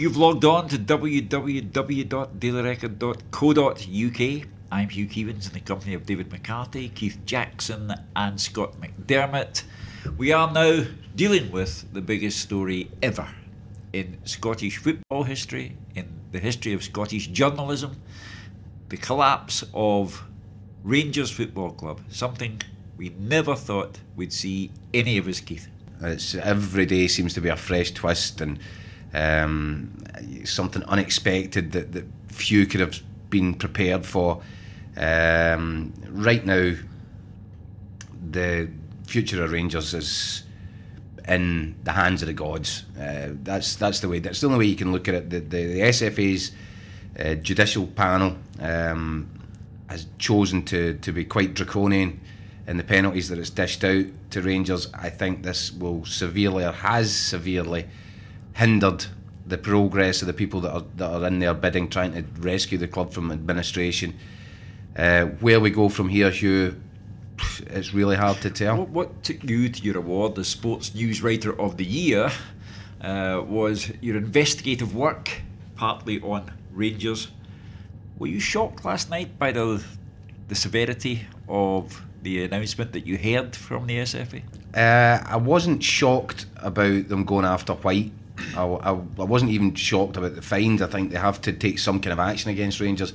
You've logged on to www.dailyrecord.co.uk. I'm Hugh Keevins in the company of David McCarthy, Keith Jackson and Scott McDermott. We are now dealing with the biggest story ever in Scottish football history, in the history of Scottish journalism, the collapse of Rangers Football Club, something we never thought we'd see any of us, Keith. Every day seems to be a fresh twist and something unexpected that few could have been prepared for. Right now, the future of Rangers is in the hands of the gods. That's the way. That's the only way you can look at it. The SFA's judicial panel has chosen to be quite draconian in the penalties that it's dished out to Rangers. I think this will has severely hindered the progress of the people that are in there bidding, trying to rescue the club from administration. Where we go from here, Hugh, it's really hard to tell. What took you to your award as Sports News Writer of the Year was your investigative work, partly on Rangers. Were you shocked last night by the severity of the announcement that you heard from the SFA? I wasn't shocked about them going after White. I wasn't even shocked about the fines. I think they have to take some kind of action against Rangers.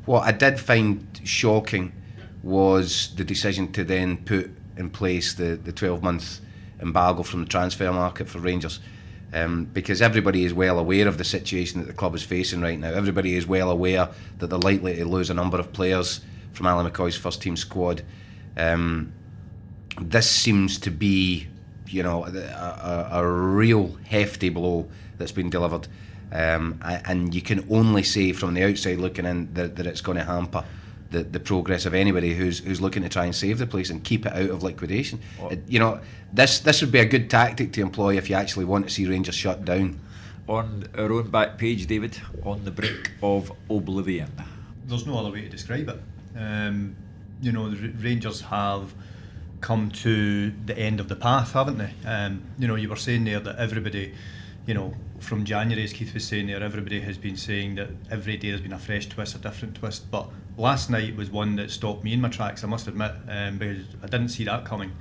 What I did find shocking was the decision to then put in place the 12-month embargo from the transfer market for Rangers, because everybody is well aware of the situation that the club is facing right now. Everybody is well aware that they're likely to lose a number of players from Alan McCoy's first team squad. This seems to be, a real hefty blow that's been delivered, and you can only say from the outside looking in that it's going to hamper the progress of anybody who's looking to try and save the place and keep it out of liquidation. This would be a good tactic to employ if you actually want to see Rangers shut down. On our own back page, David, on the brink of oblivion. There's no other way to describe it. The Rangers have come to the end of the path, haven't they? You were saying there that everybody, from January, as Keith was saying there, everybody has been saying that every day there's been a fresh twist, a different twist. But last night was one that stopped me in my tracks, I must admit, because I didn't see that coming.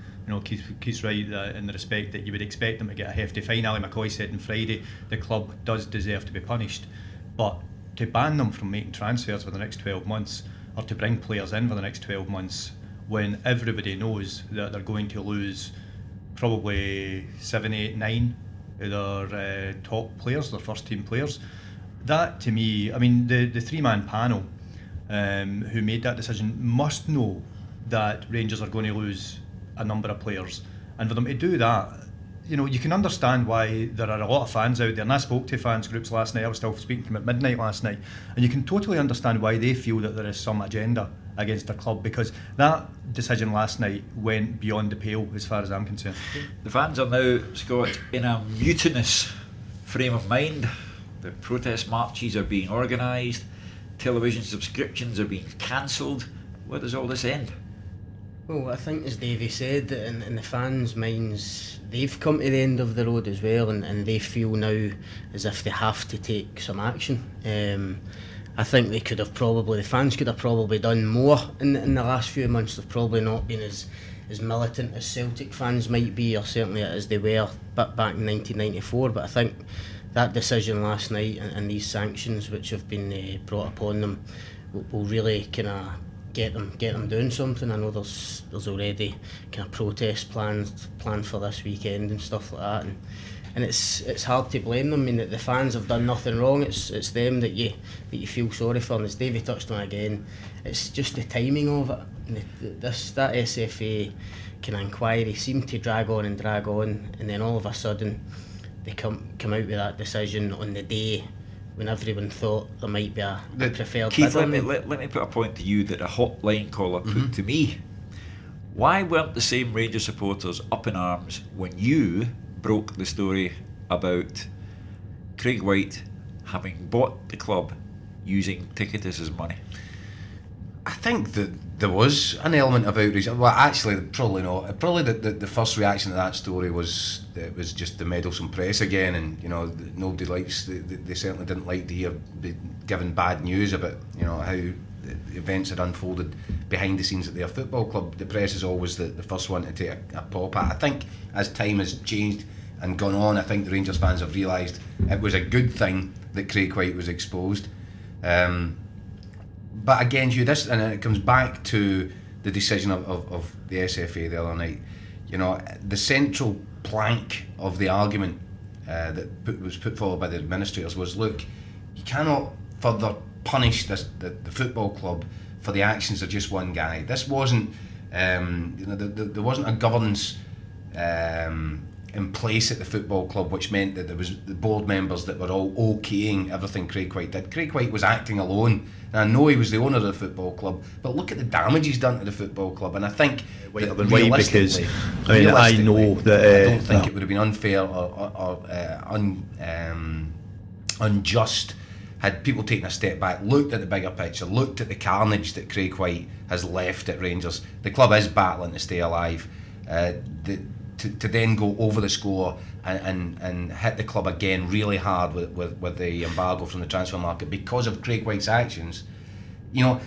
Keith's right in the respect that you would expect them to get a hefty fine. Ali McCoy said on Friday the club does deserve to be punished, but to ban them from making transfers for the next 12 months or to bring players in for the next 12 months when everybody knows that they're going to lose probably 7, 8, 9 of their top players, their first team players. That to me, the three-man panel who made that decision must know that Rangers are going to lose a number of players, and for them to do that, you can understand why there are a lot of fans out there, and I spoke to fans groups last night. I was still speaking to them at midnight last night, and you can totally understand why they feel that there is some agenda against their club, because that decision last night went beyond the pale as far as I'm concerned. The fans are now, Scott, in a mutinous frame of mind. The protest marches are being organised, television subscriptions are being cancelled. Where does all this end? Well, I think as Davey said, that in the fans' minds, they've come to the end of the road as well, and they feel now as if they have to take some action. I think the fans could have probably done more in the last few months. They've probably not been as militant as Celtic fans might be, or certainly as they were back in 1994. But I think that decision last night and these sanctions which have been brought upon them will really kind of get them doing something. I know there's already kind of protest plans planned for this weekend and stuff like that, and it's hard to blame them. I mean, the fans have done nothing wrong. It's them that you feel sorry for, and as Davey touched on again, it's just the timing of it. That SFA kind of inquiry seemed to drag on, and then all of a sudden they come out with that decision on the day when everyone thought there might be a preferred Keith, bidder. let me put a point to you that a hotline caller put to me. Why weren't the same Rangers supporters up in arms when you broke the story about Craig White having bought the club using Ticketus' money? I think that there was an element of outrage. Well, actually, probably not. Probably the first reaction to that story was that it was just the meddlesome press again, and nobody likes. They certainly didn't like to hear given bad news about how the events had unfolded behind the scenes at their football club. The press is always the first one to take a pop at. I think as time has changed and gone on, I think the Rangers fans have realised it was a good thing that Craig White was exposed. But again, and it comes back to the decision of the SFA the other night. The central plank of the argument that was put forward by the administrators was, look, you cannot further punish the football club for the actions of just one guy. This wasn't, there wasn't a governance in place at the football club, which meant that there was the board members that were all okaying everything Craig White did. Craig White was acting alone, and I know he was the owner of the football club, but look at the damage he's done to the football club. And I think because I know that I don't think it would have been unfair or unjust had people taken a step back, looked at the bigger picture, looked at the carnage that Craig White has left at Rangers. The club is battling to stay alive. To then go over the score and hit the club again really hard with the embargo from the transfer market because of Craig White's actions. The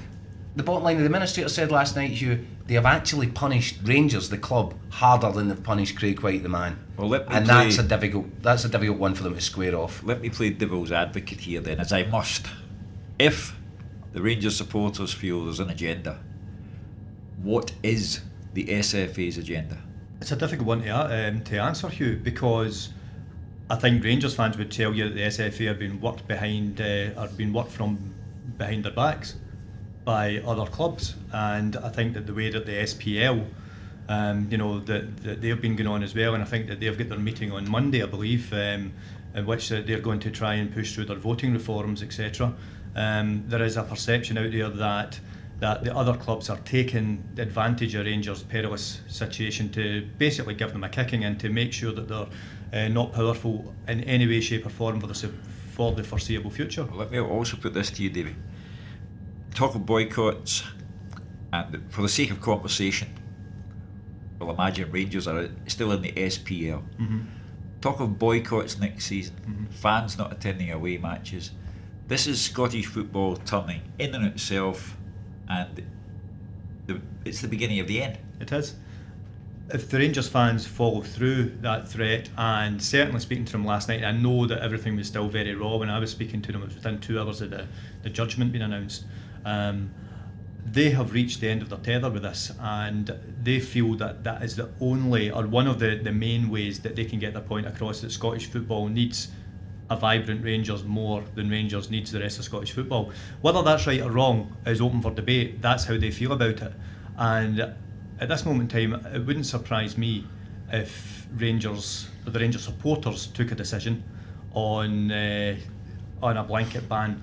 bottom line, the administrator said last night, Hugh, they have actually punished Rangers, the club, harder than they've punished Craig White, the man. Well, that's a difficult one for them to square off. Let me play devil's advocate here then, as I must. If the Rangers supporters feel there's an agenda, what is the SFA's agenda? It's a difficult one to answer, Hugh, because I think Rangers fans would tell you that the SFA have been worked from behind their backs by other clubs, and I think that the way that the SPL, that they've been going on as well, and I think that they've got their meeting on Monday, I believe, in which they're going to try and push through their voting reforms, etc. There is a perception out there that the other clubs are taking advantage of Rangers' perilous situation to basically give them a kicking and to make sure that they're not powerful in any way, shape or form for the foreseeable future. Well, let me also put this to you, Davey. Talk of boycotts, and for the sake of conversation, we'll imagine Rangers are still in the SPL. Mm-hmm. Talk of boycotts next season, mm-hmm. fans not attending away matches. This is Scottish football turning in on itself, and it's the beginning of the end. It is. If the Rangers fans follow through that threat, and certainly speaking to them last night, I know that everything was still very raw when I was speaking to them. It was within 2 hours of the judgment being announced. They have reached the end of their tether with this, and they feel that is the only, or one of the main ways that they can get their point across, that Scottish football needs a vibrant Rangers more than Rangers needs the rest of Scottish football. Whether that's right or wrong is open for debate. That's how they feel about it. And at this moment in time, it wouldn't surprise me if the Rangers supporters took a decision on a blanket ban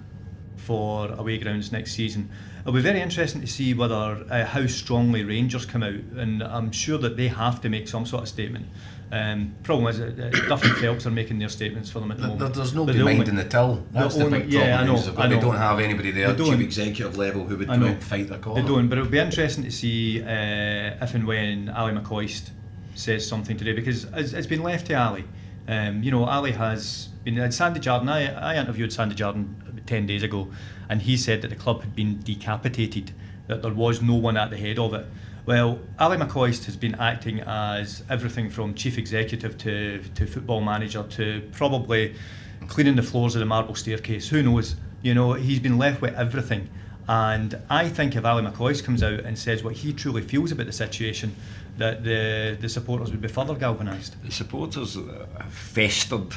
for away grounds next season. It'll be very interesting to see whether how strongly Rangers come out, and I'm sure that they have to make some sort of statement. Problem is, Duff and Phelps are making their statements for them at the moment. There's nobody minding the till. That's the big problem. I know. They don't have anybody there, chief executive level, who would come out and fight their corner. They don't, but it'll be interesting to see if and when Ali McCoist says something today, because it's been left to Ali. Ali has been at Sandy Jardine. I interviewed Sandy Jardine 10 days ago, and he said that the club had been decapitated, that there was no one at the head of it. Well, Ali McCoist has been acting as everything from chief executive to football manager to probably cleaning the floors of the marble staircase. Who knows? He's been left with everything. And I think if Ali McCoist comes out and says what he truly feels about the situation, that the supporters would be further galvanised. The supporters have festered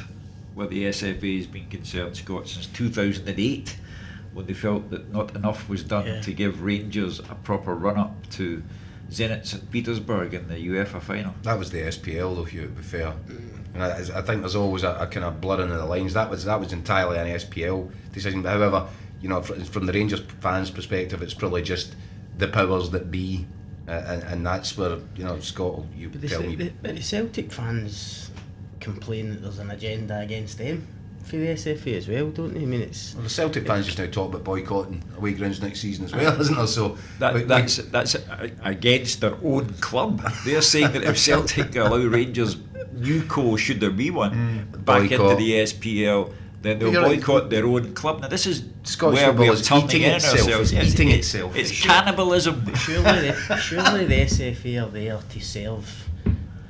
where the SFA has been concerned, Scott, since 2008, when they felt that not enough was done to give Rangers a proper run-up to Zenit St Petersburg in the UEFA final. That was the SPL, though, Hugh, to be fair. And I think there's always a kind of blurring of the lines. That was entirely an SPL decision. But however, from the Rangers fans' perspective, it's probably just the powers that be, and that's where Scott, you tell me. But the Celtic fans complain that there's an agenda against them. for the SFA as well, don't they? I mean, it's... Well, the Celtic fans just now talk about boycotting away grounds next season as well, isn't there? So that's against their own club. They're saying that if Celtic allow Rangers Newco, should there be one, back boycott. into the SPL, then they'll boycott their own club. Now this is Scottish where football we're is turning eating in itself. ourselves. It's eating itself. It's cannibalism. Surely the SFA are there to serve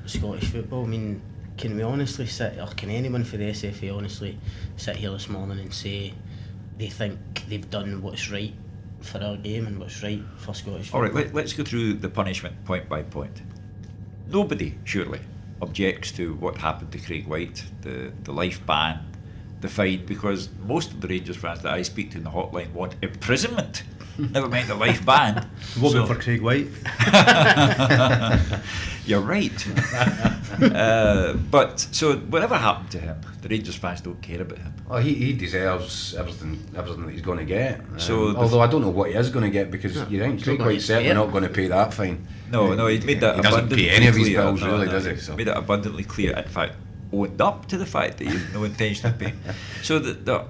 Scottish football. I mean, can we honestly sit, or can anyone for the SFA honestly sit here this morning and say they think they've done what's right for our game and what's right for Scottish football? All right, let's go through the punishment point by point. Nobody, surely, objects to what happened to Craig White, the life ban, the fine, because most of the Rangers fans that I speak to in the hotline want imprisonment, never mind the life ban. What about for Craig White? You're right. But so whatever happened to him, the Rangers fans don't care about him. Well, he deserves everything that he's going to get. So although I don't know what he is going to get, because you think Craig White's certainly not going to pay that fine. No, he's made that he doesn't abundantly pay any of his clear. bills, really, does he? He's made it abundantly clear. In fact, owned up to the fact that he has no intention of paying. So the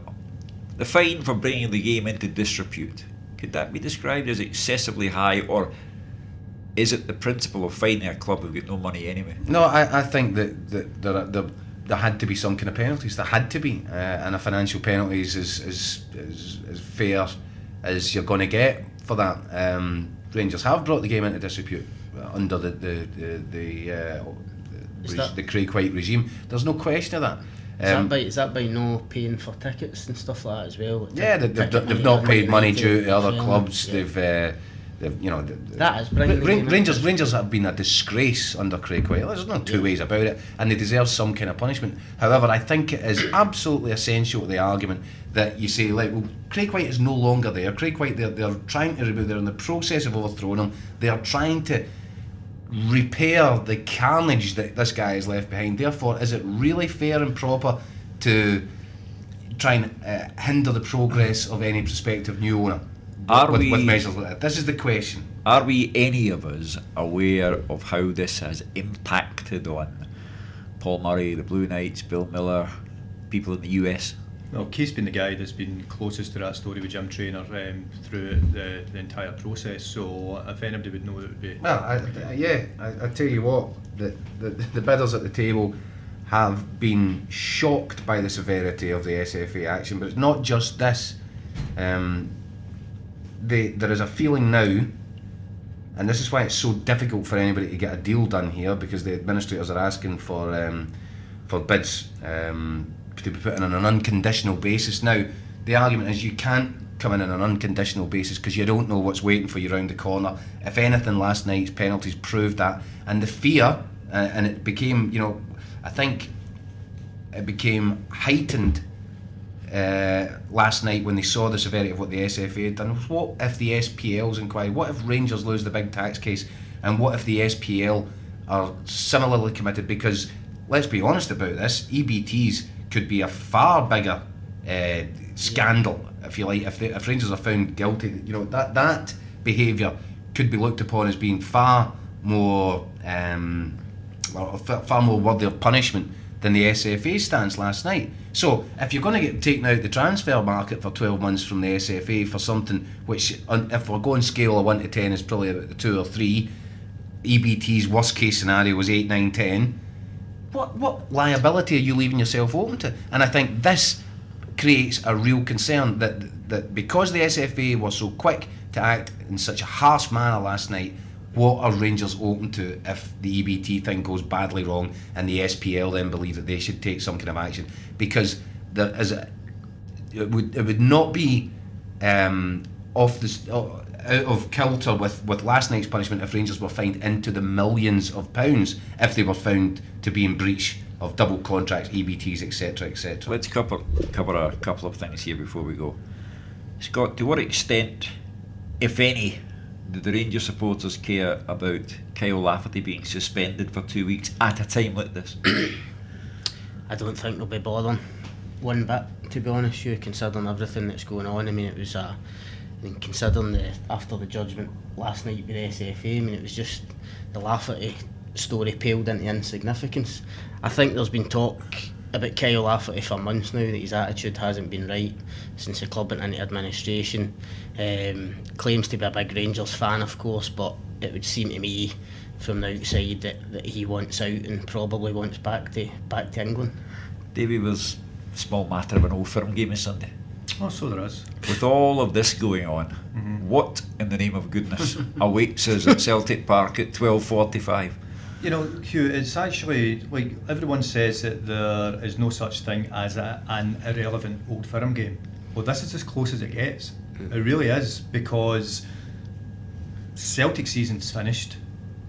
fine for bringing the game into disrepute, could that be described as excessively high, or is it the principle of fining a club who've got no money anyway? No, I think that there had to be some kind of penalties. There had to be, and a financial penalty is as fair as you're going to get for that. Rangers have brought the game into disrepute under the Craig White regime. There's no question of that. Is that by no paying for tickets and stuff like that as well? Yeah, they've not paid money due to other clubs. Yeah. They've that is bringing Rangers have been a disgrace under Craig White. There's no two ways about it, and they deserve some kind of punishment. However, I think it is absolutely essential to the argument that you say, like, well, Craig White is no longer there. Craig White, they're trying to reboot. They're in the process of overthrowing him. They are trying to repair the carnage that this guy has left behind. Therefore, is it really fair and proper to try and hinder the progress of any prospective new owner with measures like that? This is the question. Are we, any of us, aware of how this has impacted on Paul Murray, the Blue Knights, Bill Miller, people in the US? Well, Keith's been the guy that's been closest to that story with Jim Traynor through the entire process, so if anybody would know, it would be... Well, I tell you what, the bidders at the table have been shocked by the severity of the SFA action, but it's not just this. There is a feeling now, and this is why it's so difficult for anybody to get a deal done here, because the administrators are asking for bids to be put in on an unconditional basis. Now, the argument is you can't come in on an unconditional basis because you don't know what's waiting for you round the corner. If anything, last night's penalties proved that, and the fear, and it became, I think it became heightened last night when they saw the severity of what the SFA had done. What if the SPL's inquiry? What if Rangers lose the big tax case? And what if the SPL are similarly committed? Because let's be honest about this, EBTs could be a far bigger scandal, if you like, if Rangers are found guilty. That behaviour could be looked upon as being far more worthy of punishment than the SFA stance last night. So if you're going to get taken out the transfer market for 12 months from the SFA for something which, if we're going scale of 1 to 10, is probably about the 2 or 3, EBT's worst case scenario was 8, 9, 10. What liability are you leaving yourself open to? And I think this creates a real concern that because the SFA was so quick to act in such a harsh manner last night, what are Rangers open to if the EBT thing goes badly wrong and the SPL then believe that they should take some kind of action? Because it would not be out of kilter with last night's punishment if Rangers were fined into the millions of pounds if they were found to be in breach of double contracts, EBTs, etc., etc. Let's cover a couple of things here before we go. Scott, to what extent, if any, do the Rangers supporters care about Kyle Lafferty being suspended for 2 weeks at a time like this? I don't think they'll be bothering one bit, to be honest with you, considering everything that's going on. I mean, it was considering after the judgment last night with the SFA, I mean, it was just the Lafferty story paled into insignificance. I think there's been talk about Kyle Lafferty for months now, that his attitude hasn't been right since the club went into administration. Claims to be a big Rangers fan, of course, but it would seem to me from the outside that he wants out and probably wants back to England. Davy, was a small matter of an Old Firm game on Sunday. Oh, so there is. With all of this going on, what in the name of goodness awaits us at Celtic Park at 12:45? You know, Hugh, it's actually, like, everyone says that there is no such thing as an irrelevant Old Firm game. Well, this is as close as it gets. It really is, because Celtic season's finished.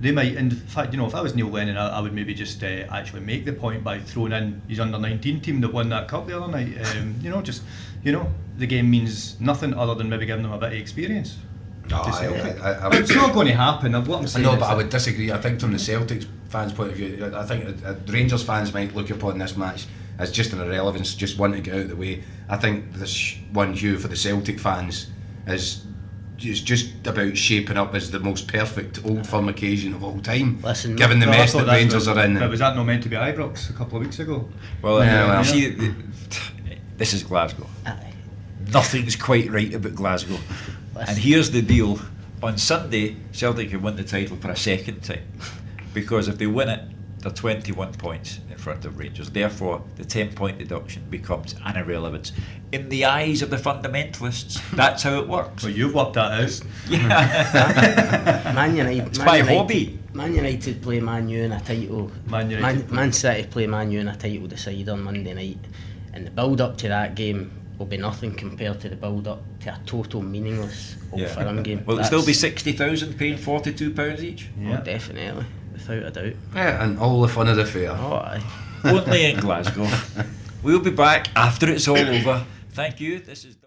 They might, in fact, you know, if I was Neil Lennon, I would maybe just actually make the point by throwing in his under-19 team that won that cup the other night. The game means nothing other than maybe giving them a bit of experience. No, It's not going to happen. What I'm saying no, is but I that- would disagree. I think from the Celtics fans' point of view, I think Rangers fans might look upon this match as just an irrelevance, just one to get out of the way. I think this one, Hugh, for the Celtic fans is just about shaping up as the most perfect Old Firm occasion of all time. Listen, given the No, I mess thought that Rangers are in. But was that not meant to be Ibrox a couple of weeks ago? Well, Yeah, well. see, this is Glasgow. Aye. Nothing's quite right about Glasgow. And here's the deal. On Sunday, Celtic can win the title for a second time. Because if they win it, they're 21 points in front of Rangers. Therefore, the 10-point deduction becomes an irrelevance. In the eyes of the fundamentalists, that's how it works. Well, you've worked that out. Yeah. Man United. It's Man my United, hobby. Man United play Man U in a title. Man United. Man City play Man U in a title decider on Monday night, and the build up to that game will be nothing compared to the build up to a total meaningless Old Firm game. Will it still be 60,000 paying £42 each? Oh, definitely, without a doubt. Yeah, and all the fun of the fair. Oh, aye. Only in Glasgow. We'll be back after it's all over. Thank you. This is